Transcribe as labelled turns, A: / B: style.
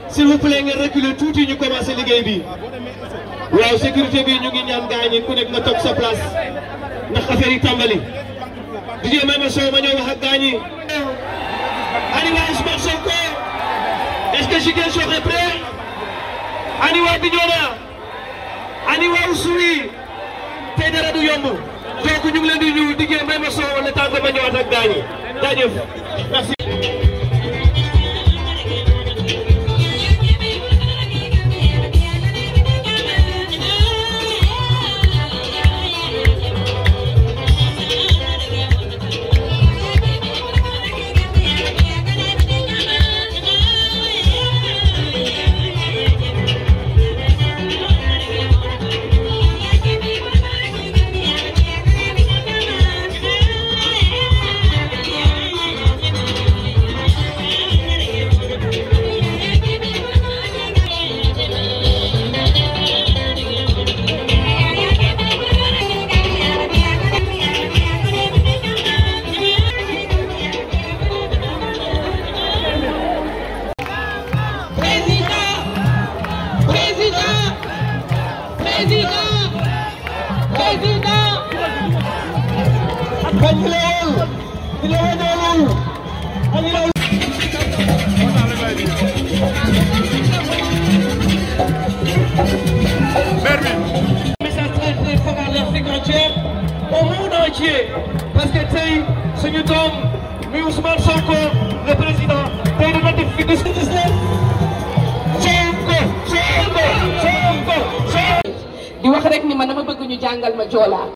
A: S'il vous plaît, ngeen reculer tuuti ñu commencé liggéey bi waaw sécurité bi ñu ngi ñaan gaañ ñi ku nekk nga toog sa place ndax affaire yi tàmbali DJ may ma soo ma ñëw wax ak gaañ ñi ani waa Ousmane Sonko est-ce que Ziguinchor est prêt ani waa Bignona ani waa Oussouye tey dara du yomb donc ñu ngi leen di nuyu DJ may ma soo wala tànk ma ñëwaat ak gaañ ñi jaajëf merci. Message très fort à leur figurateur au monde entier parce que tey suñu doom muy Ousmane Sonko le président tey dina def fi gis Sonko di wax rek ni man dama bëgg ñu jàngal ma Joola